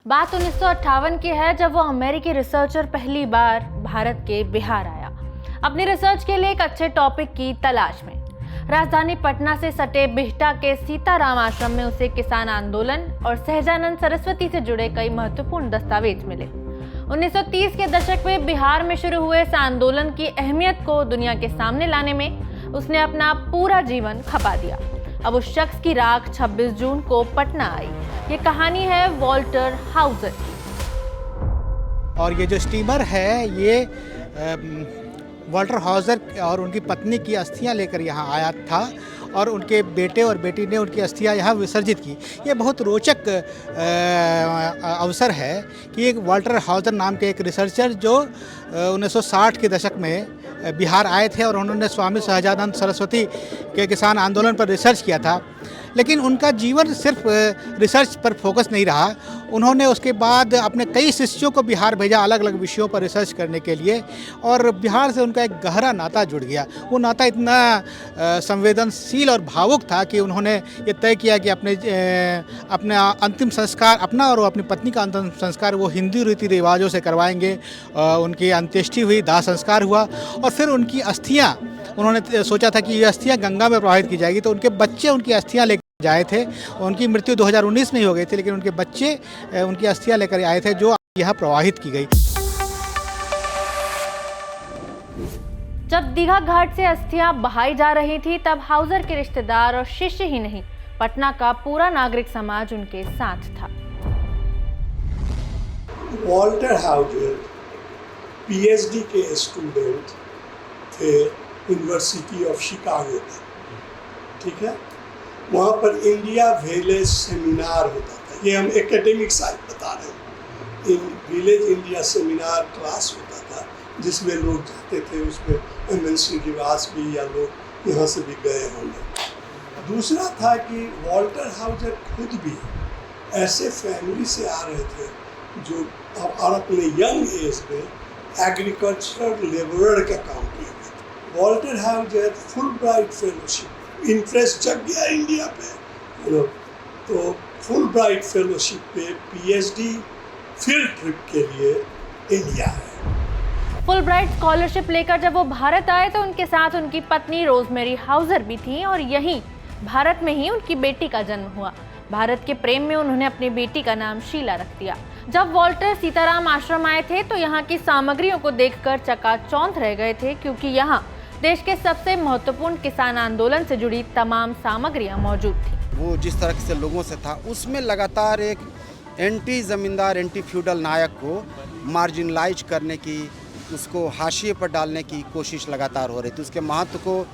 बात 1958 की है जब वो अमेरिकी रिसर्चर पहली बार भारत के बिहार आया अपनी रिसर्च के लिए एक अच्छे टॉपिक की तलाश में। राजधानी पटना से सटे बिहटा के सीताराम आश्रम में उसे किसान आंदोलन और सहजानंद सरस्वती से जुड़े कई महत्वपूर्ण दस्तावेज मिले। 1930 के दशक में बिहार में शुरू हुए इस आंदोलन की अहमियत को दुनिया के सामने लाने में उसने अपना पूरा जीवन खपा दिया। अब उस शख्स की राख 26 जून को पटना आई। ये कहानी है वॉल्टर हाउजर की। और ये जो स्टीमर है ये वॉल्टर हाउजर और उनकी पत्नी की अस्थियां लेकर यहाँ आया था और उनके बेटे और बेटी ने उनकी अस्थियां यहाँ विसर्जित की। ये बहुत रोचक अवसर है कि एक वॉल्टर हाउजर नाम के एक रिसर्चर जो 1960 के दशक में बिहार आए थे और उन्होंने स्वामी सहजानंद सरस्वती के किसान आंदोलन पर रिसर्च किया था, लेकिन उनका जीवन सिर्फ रिसर्च पर फोकस नहीं रहा। उन्होंने उसके बाद अपने कई शिष्यों को बिहार भेजा अलग अलग विषयों पर रिसर्च करने के लिए और बिहार से उनका एक गहरा नाता जुड़ गया। वो नाता इतना संवेदनशील और भावुक था कि उन्होंने ये तय किया कि अपना अंतिम संस्कार अपना और अपनी पत्नी का अंतिम संस्कार वो हिंदू रीति रिवाजों से करवाएंगे। उनकी अंत्येष्टि हुई, दाह संस्कार हुआ और फिर उनकी अस्थियाँ उन्होंने सोचा था कि ये अस्थियाँ गंगा में प्रवाहित की जाएगी, तो उनके बच्चे उनकी अस्थियाँ लेकर आए थे। उनकी मृत्यु 2019 में ही हो गई थी, लेकिन उनके बच्चे उनकी अस्थियाँ लेकर आए थे जो यहाँ प्रवाहित की गई। जब दीघा घाट से अस्थियां बहाई जा रही थी तब हाउजर के रिश्तेदार और शिष्य ही नहीं, पटना का पूरा नागरिक समाज उनके साथ था। वॉल्टर हाउजर पीएचडी के स्टूडेंट थे यूनिवर्सिटी ऑफ शिकागो में, ठीक है। वहाँ पर इंडिया विलेज सेमिनार होता था, ये हम एकेडमिक साइड बता रहे हैं। विलेज इंडिया सेमिनार क्लास होता था जिसमें लोग जाते थे, उसमें एमएनसी रिवाज भी या लोग यहाँ से भी गए होंगे। दूसरा था कि वॉल्टर हाउजर खुद भी ऐसे फैमिली से आ रहे थे जो और अपने यंग एज में एग्रीकल्चरल लेबरर का काम किया था। Walter Hauser Fulbright fellowship, interest जग गया इंडिया पे, तो फुल ब्राइट फेलोशिप पे पीएचडी फील्ड ट्रिप के लिए इंडिया है। फुल ब्राइट स्कॉलरशिप लेकर जब वो भारत आए तो उनके साथ उनकी पत्नी रोजमेरी हाउजर भी थी और यहीं भारत में ही उनकी बेटी का जन्म हुआ। भारत के प्रेम में उन्होंने अपनी बेटी का नाम शीला रख दिया। जब वॉल्टर सीताराम आश्रम आए थे तो यहाँ की सामग्रियों को देखकर चकाचौंध रह गए थे, क्योंकि यहाँ देश के सबसे महत्वपूर्ण किसान आंदोलन से जुड़ी तमाम सामग्रियाँ मौजूद थी। वो जिस तरह से लोगों से था उसमें लगातार एक एंटी जमींदार, एंटी फ्यूडल नायक को मार्जिनलाइज करने की, उसको हाशिए पर डालने की कोशिश लगातार हो रही थी। उसके महत्व को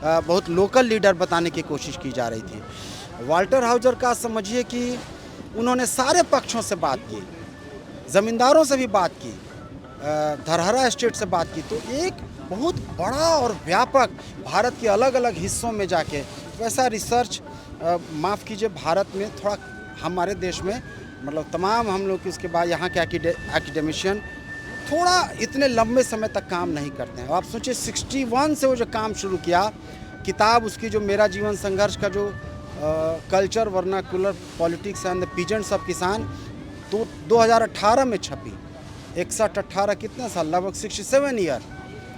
बहुत लोकल लीडर बताने की कोशिश की जा रही थी। वॉल्टर हाउजर का समझिए कि उन्होंने सारे पक्षों से बात की, ज़मींदारों से भी बात की, धरहरा स्टेट से बात की, तो एक बहुत बड़ा और व्यापक भारत के अलग अलग हिस्सों में जाके वैसा रिसर्च, माफ़ कीजिए भारत में थोड़ा, हमारे देश में मतलब तमाम हम लोग की उसके बाद यहाँ के एकेडमिशियन थोड़ा इतने लंबे समय तक काम नहीं करते हैं। आप सोचिए 61 से वो जो काम शुरू किया, किताब उसकी जो मेरा जीवन संघर्ष का जो culture vernacular politics and the peasants of किसान, तो 2018 में छपी। 61-18 कितने साल, लगभग 67 ईयर।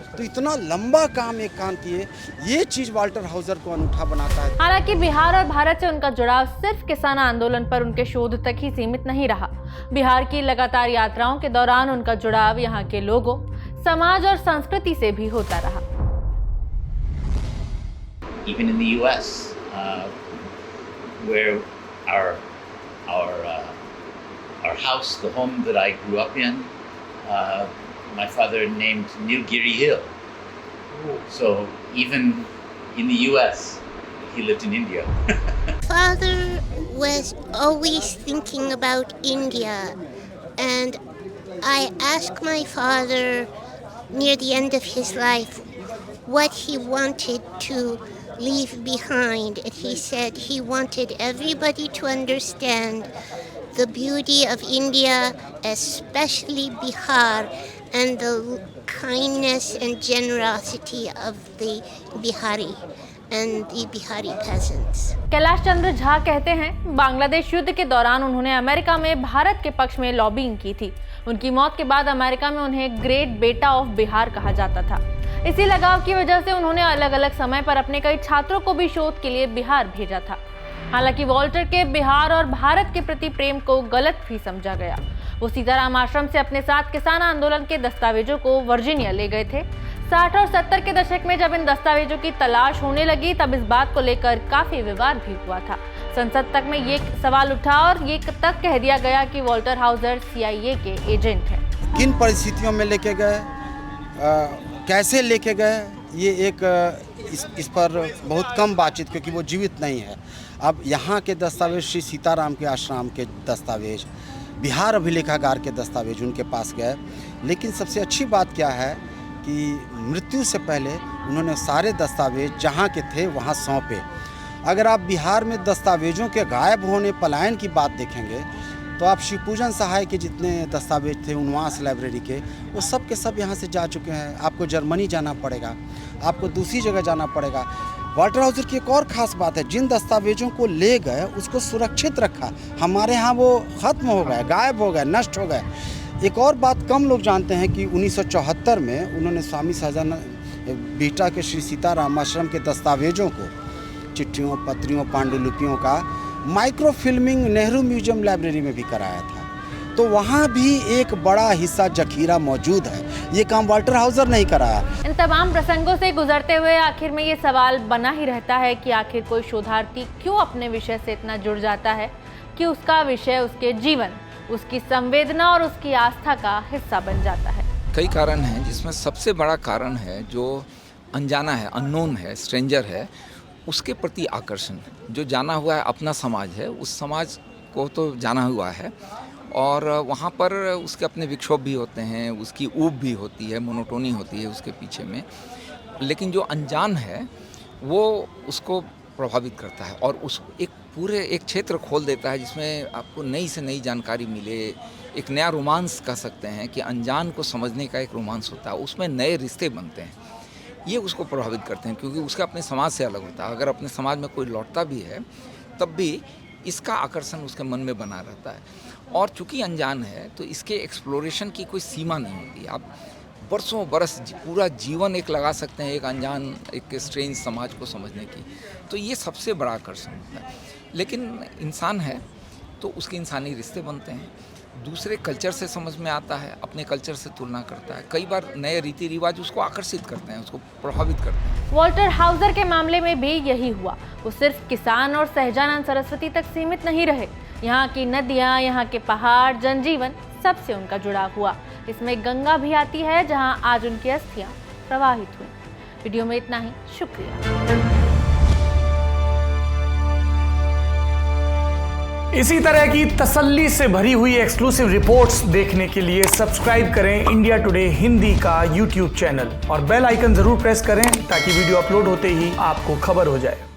तो इतना लंबा काम एक काम किए, ये चीज़ वॉल्टर हाउजर को अनूठा बनाता है। हालांकि बिहार और भारत से उनका जुड़ाव सिर्फ किसान आंदोलन पर उनके शोध तक ही सीमित नहीं रहा। बिहार की लगातार यात्राओं के दौरान उनका जुड़ाव यहाँ के लोगों, समाज और संस्कृति से भी होता रहा। Even in the U.S., where our house, the home that I grew up in, my father named Nilgiri Hill. So even in the U.S., he lived in India. Father was always thinking about India, and I asked my father near the end of his life what he wanted to leave behind, and he said he wanted everybody to understand the beauty of India, especially Bihar, and the kindness and generosity of the Bihari. and the Bihari peasants. Kailash Chandra Jha कहते हैं बांग्लादेश युद्ध के दौरान उन्होंने America में भारत के पक्ष में लॉबिंग की थी। उनकी मौत के बाद अमेरिका में उन्हें ग्रेट बेटा ऑफ बिहार कहा जाता था। इसी लगाव की वजह से उन्होंने अलग अलग समय पर अपने कई छात्रों को भी शोध के लिए बिहार भेजा था। हालांकि वॉल्टर के बिहार और भारत के प्रति प्रेम को गलत भी समझा गया। वो सीताराम आश्रम से अपने साथ किसान आंदोलन के दस्तावेजों को वर्जीनिया ले गए थे। 60 और 70 के दशक में जब इन दस्तावेजों की तलाश होने लगी तब इस बात को लेकर काफी विवाद भी हुआ था। संसद तक में ये सवाल उठा और ये तक कह दिया गया कि वॉल्टर हाउजर CIA के एजेंट हैं। किन परिस्थितियों में लेके गए, कैसे लेके गए, ये एक इस पर बहुत कम बातचीत, क्योंकि वो जीवित नहीं है। अब यहाँ के दस्तावेज, श्री सीताराम के आश्रम के दस्तावेज, बिहार अभिलेखागार के दस्तावेज उनके पास गए। लेकिन सबसे अच्छी बात क्या है कि मृत्यु से पहले उन्होंने सारे दस्तावेज जहाँ के थे वहाँ सौंपे। अगर आप बिहार में दस्तावेजों के गायब होने, पलायन की बात देखेंगे तो आप शिवपूजन सहाय के जितने दस्तावेज थे उनवास लाइब्रेरी के, वो सब के सब यहाँ से जा चुके हैं। आपको जर्मनी जाना पड़ेगा, आपको दूसरी जगह जाना पड़ेगा। वॉल्टर हाउजर की एक और ख़ास बात है, जिन दस्तावेजों को ले गए उसको सुरक्षित रखा। हमारे यहाँ वो ख़त्म हो गए, गायब हो गए, नष्ट हो गए। एक और बात कम लोग जानते हैं कि 1974 में उन्होंने स्वामी सहजानंद बिहटा के श्री सीताराम आश्रम के दस्तावेजों को, चिट्ठियों, पत्रियों, पांडुलिपियों का micro filming Nehru museum library में भी कराया था। तो वहाँ भी एक बड़ा हिस्सा जखीरा मौजूद है। ये काम वॉल्टर हाउजर नहीं कराया। इन तमाम प्रसंगों से गुजरते हुए आखिर में ये सवाल बना ही रहता है कि आखिर कोई शोधार्थी क्यों अपने विषय से इतना जुड़ जाता है कि उसका विषय उसके जीवन, उसकी संवेदना और उसकी आस्था का हिस्सा बन जाता है। कई कारण हैं, जिसमें सबसे बड़ा कारण है जो अनजाना है, अननोन है, स्ट्रेंजर है, उसके प्रति आकर्षण। जो जाना हुआ है अपना समाज है, उस समाज को तो जाना हुआ है और वहाँ पर उसके अपने विक्षोभ भी होते हैं, उसकी ऊब भी होती है, मोनोटोनी होती है उसके पीछे में। लेकिन जो अनजान है वो उसको प्रभावित करता है और उस एक क्षेत्र खोल देता है जिसमें आपको नई से नई जानकारी मिले। एक नया रोमांस कह सकते हैं कि अनजान को समझने का एक रोमांस होता है, उसमें नए रिश्ते बनते हैं। ये उसको प्रभावित करते हैं क्योंकि उसका अपने समाज से अलग होता है। अगर अपने समाज में कोई लौटता भी है तब भी इसका आकर्षण उसके मन में बना रहता है। और चूंकि अनजान है तो इसके एक्सप्लोरेशन की कोई सीमा नहीं होती। आप बरसों बरस पूरा जीवन एक लगा सकते हैं एक अनजान, एक स्ट्रेंज समाज को समझने की। तो ये सबसे बड़ा आकर्षण होता है। लेकिन इंसान है तो उसके इंसानी रिश्ते बनते हैं, दूसरे कल्चर से समझ में आता है, अपने कल्चर से तुलना करता है। कई बार नए रीति रिवाज उसको आकर्षित करते हैं, उसको प्रभावित करते हैं। वॉल्टर हाउजर के मामले में भी यही हुआ। वो सिर्फ किसान और सहजानंद सरस्वती तक सीमित नहीं रहे। यहाँ की नदियाँ, यहाँ के पहाड़, जनजीवन, सबसे उनका जुड़ाव हुआ। इसमें गंगा भी आती है जहाँ आज उनकी अस्थियाँ प्रवाहित हुई। वीडियो में इतना ही, शुक्रिया। इसी तरह की तसल्ली से भरी हुई एक्सक्लूसिव रिपोर्ट्स देखने के लिए सब्सक्राइब करें इंडिया टुडे हिंदी का YouTube चैनल और बेल आइकन जरूर प्रेस करें ताकि वीडियो अपलोड होते ही आपको खबर हो जाए।